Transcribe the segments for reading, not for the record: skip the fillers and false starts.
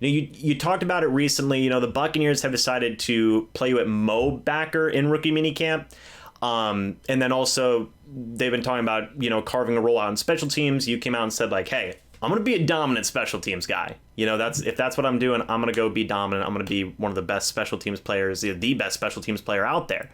You talked about it recently. The Buccaneers have decided to play you at Mo backer in rookie minicamp. And then also they've been talking about, carving a role out in special teams. You came out and said like, hey, I'm going to be a dominant special teams guy. If that's what I'm doing, I'm going to go be dominant. I'm going to be one of the best special teams players, the best special teams player out there.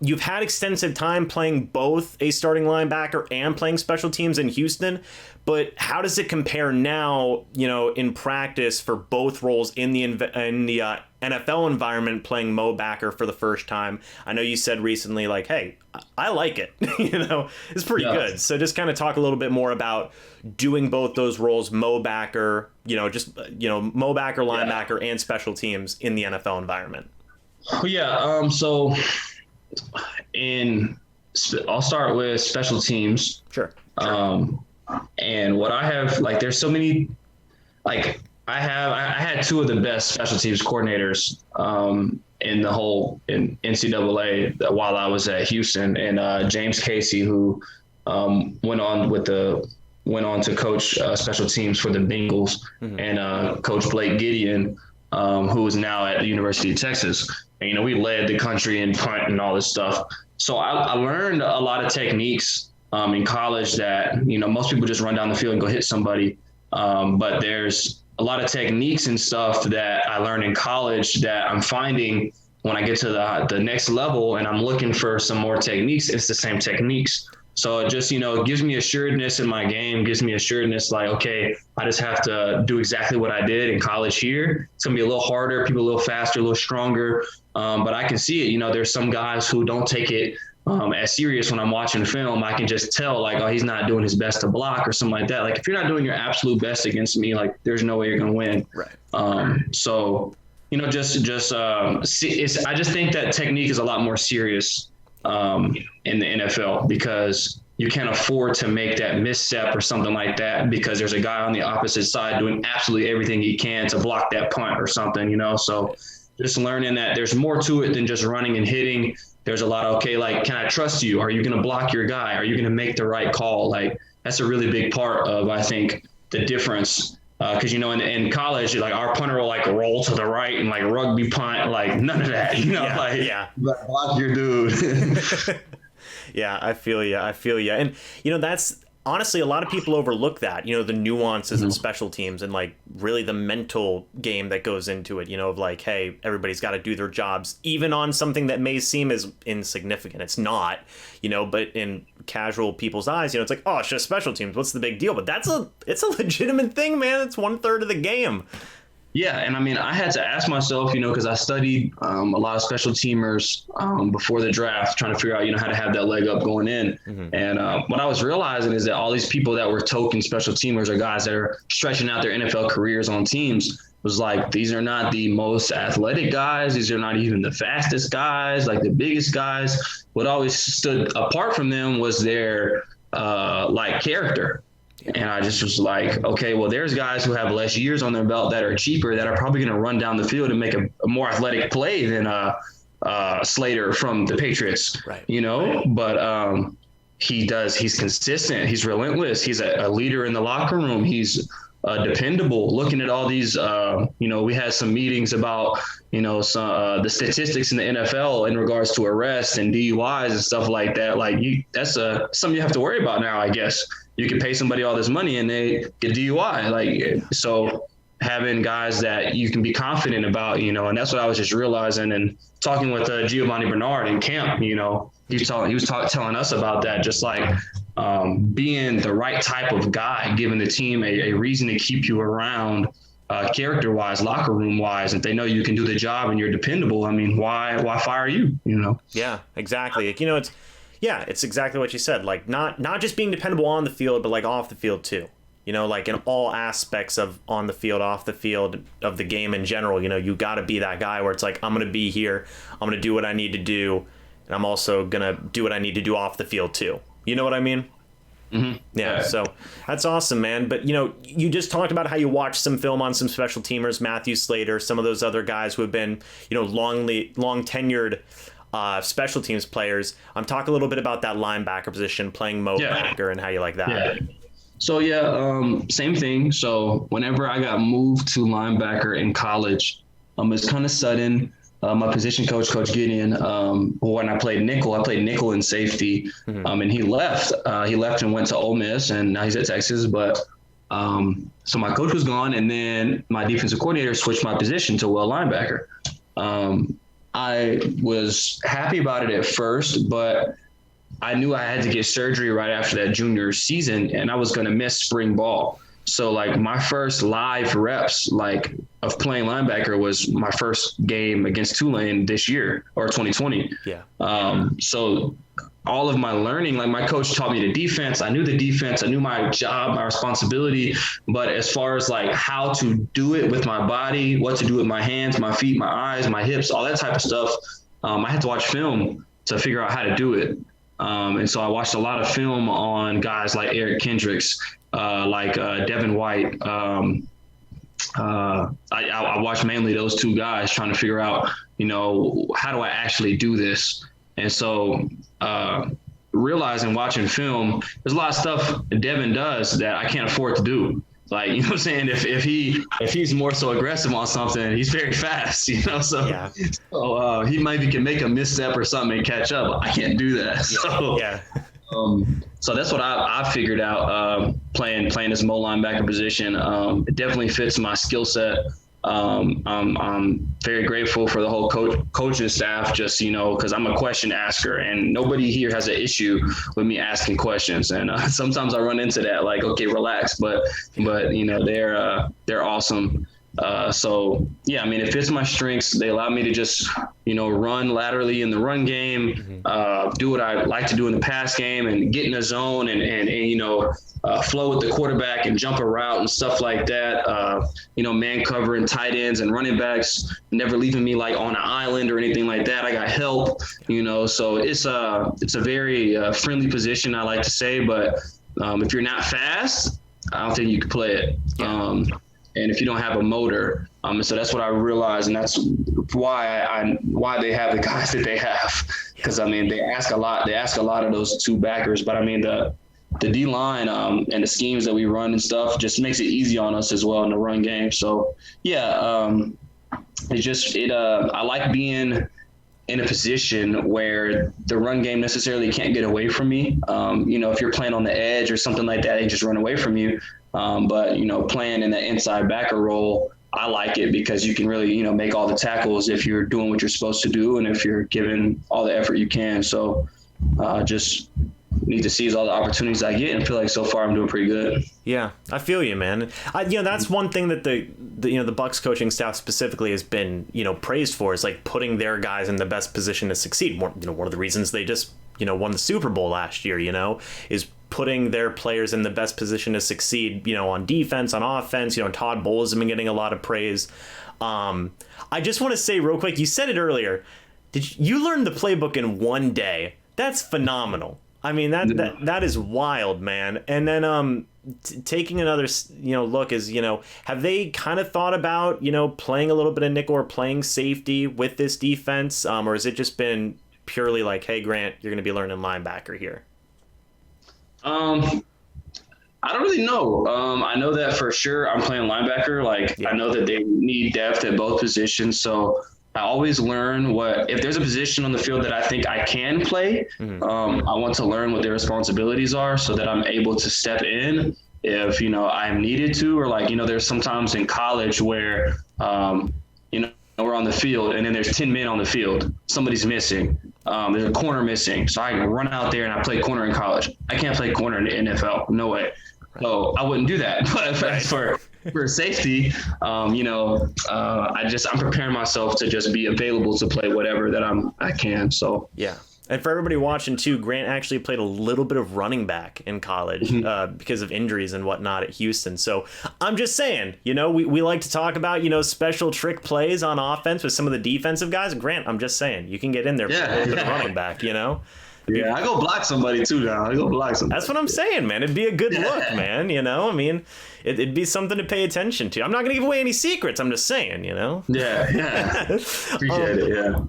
You've had extensive time playing both a starting linebacker and playing special teams in Houston, but how does it compare now, in practice for both roles in the NFL environment, playing Mo backer for the first time? I know you said recently, like, hey, I like it. It's pretty good. So just kind of talk a little bit more about doing both those roles, Mo backer, Mo backer, linebacker, and special teams in the NFL environment. So I'll start with special teams. Sure. And what I have, like, there's so many, like, I had two of the best special teams coordinators in NCAA while I was at Houston, and James Casey, who went on to coach special teams for the Bengals, and Coach Blake Gideon, who is now at the University of Texas. And, we led the country in punt and all this stuff. So I learned a lot of techniques in college that, most people just run down the field and go hit somebody. But there's a lot of techniques and stuff that I learned in college that I'm finding when I get to the next level and I'm looking for some more techniques, it's the same techniques. So it just, gives me assuredness in my game, gives me assuredness like, okay, I just have to do exactly what I did in college here. It's going to be a little harder, people a little faster, a little stronger. But I can see it. There's some guys who don't take it as serious when I'm watching film. I can just tell like, oh, he's not doing his best to block or something like that. Like if you're not doing your absolute best against me, like there's no way you're going to win. Right. So, I just think that technique is a lot more serious in the NFL because you can't afford to make that misstep or something like that because there's a guy on the opposite side doing absolutely everything he can to block that punt or something, so just learning that there's more to it than just running and hitting. There's a lot of, okay, like, can I trust you? Are you going to block your guy? Are you going to make the right call? Like, that's a really big part of, I think, the difference. Because, in college, like, our punter will, like, roll to the right and, like, rugby punt, like, none of that, block your dude. Yeah, I feel you. And, that's honestly, a lot of people overlook that, the nuances of special teams and like really the mental game that goes into it, of like, hey, everybody's got to do their jobs, even on something that may seem as insignificant. It's not, but in casual people's eyes, it's like, oh, it's just special teams. What's the big deal? But it's a legitimate thing, man. It's 1/3 of the game. Yeah, and I mean, I had to ask myself, because I studied a lot of special teamers before the draft, trying to figure out, how to have that leg up going in. And what I was realizing is that all these people that were token special teamers are guys that are stretching out their NFL careers on teams. Was like, these are not the most athletic guys. These are not even the fastest guys, like the biggest guys. What always stood apart from them was their character. And I just was like, okay, well, there's guys who have less years on their belt that are cheaper that are probably going to run down the field and make a more athletic play than Slater from the Patriots, right. But he's consistent. He's relentless. He's a leader in the locker room. He's dependable. Looking at all these, we had some meetings about, the statistics in the NFL in regards to arrests and DUIs and stuff like that. Like that's something you have to worry about now, I guess. You can pay somebody all this money and they get DUI. So having guys that you can be confident about, and that's what I was just realizing and talking with Giovanni Bernard in camp, he was telling us about that, just like being the right type of guy, giving the team a reason to keep you around character-wise, locker room-wise. If they know you can do the job and you're dependable, I mean, why fire you, Yeah, exactly. It's exactly what you said. Like not just being dependable on the field, but like off the field too. Like in all aspects of on the field, off the field, of the game in general. You got to be that guy where it's like, I'm going to be here, I'm going to do what I need to do, and I'm also going to do what I need to do off the field too. You know what I mean? Mm-hmm. Yeah, so that's awesome, man. But, you just talked about how you watched some film on some special teamers, Matthew Slater, some of those other guys who have been, long tenured special teams players. Talk a little bit about that linebacker position, playing Mo backer, and how you like that. Yeah. So yeah, same thing. So whenever I got moved to linebacker in college, it's kind of sudden. My position coach, Coach Gideon, when I played nickel and safety, and he left. He left and went to Ole Miss, and now he's at Texas. But so my coach was gone, and then my defensive coordinator switched my position to linebacker. I was happy about it at first, but I knew I had to get surgery right after that junior season, and I was going to miss spring ball. So like my first live reps like of playing linebacker was my first game against Tulane this year, or 2020. Yeah. So all of my learning, like my coach taught me the defense. I knew the defense. I knew my job, my responsibility. But as far as like how to do it with my body, what to do with my hands, my feet, my eyes, my hips, all that type of stuff, I had to watch film to figure out how to do it. And so I watched a lot of film on guys like Eric Kendricks, Devin White. I watched mainly those two guys trying to figure out, how do I actually do this? And so realizing watching film, there's a lot of stuff Devin does that I can't afford to do. Like, you know what I'm saying? If he's more so aggressive on something, he's very fast, so, yeah. So he maybe can make a misstep or something and catch up. I can't do that. So, yeah. So that's what I figured out playing this Mo linebacker position. It definitely fits my skill set. I'm very grateful for the whole coaching staff, just, because I'm a question asker, and nobody here has an issue with me asking questions. And sometimes I run into that, like, okay, relax, but they're awesome. So yeah, I mean, it fits my strengths. They allow me to just, run laterally in the run game, do what I like to do in the pass game, and get in a zone and flow with the quarterback and jump a route and stuff like that. Man covering tight ends and running backs, never leaving me like on an island or anything like that. I got help, so it's a very friendly position, I like to say, but if you're not fast, I don't think you can play it. And if you don't have a motor, so that's what I realized, and that's why they have the guys that they have, because I mean they ask a lot of those two backers, but I mean the D line and the schemes that we run and stuff just makes it easy on us as well in the run game. So yeah, I like being in a position where the run game necessarily can't get away from me. If you're playing on the edge or something like that, they just run away from you. But playing in the inside backer role, I like it because you can really, make all the tackles if you're doing what you're supposed to do and if you're giving all the effort you can. So just need to seize all the opportunities I get, and feel like so far I'm doing pretty good. Yeah, I feel you, man. That's one thing that the Bucs coaching staff specifically has been, praised for, is like putting their guys in the best position to succeed. One of the reasons they just, won the Super Bowl last year, is putting their players in the best position to succeed, on defense, on offense. Todd Bowles has been getting a lot of praise. I just want to say real quick, you said it earlier. You learn the playbook in one day? That's phenomenal. I mean, that is wild, man. And then taking another, look is, have they kind of thought about, playing a little bit of nickel or playing safety with this defense? Or has it just been purely like, hey, Grant, you're going to be learning linebacker here? I don't really know. I know that for sure I'm playing linebacker. I know that they need depth at both positions. So I always learn if there's a position on the field that I think I can play, I want to learn what their responsibilities are so that I'm able to step in if, I'm needed to, or there's sometimes in college where, we're on the field and then there's 10 men on the field. Somebody's missing. There's a corner missing. So I can run out there and I play corner in college. I can't play corner in the NFL. No way. So I wouldn't do that. But for safety, I'm preparing myself to just be available to play whatever that I can. So yeah. And for everybody watching too, Grant actually played a little bit of running back in college because of injuries and whatnot at Houston. So I'm just saying, we like to talk about, special trick plays on offense with some of the defensive guys. Grant, I'm just saying, you can get in there for a little bit of running back, Yeah, I go block somebody too now. That's what I'm saying, man. It'd be a good look, man. I mean, it'd be something to pay attention to. I'm not going to give away any secrets. I'm just saying, Yeah. Appreciate it, yeah.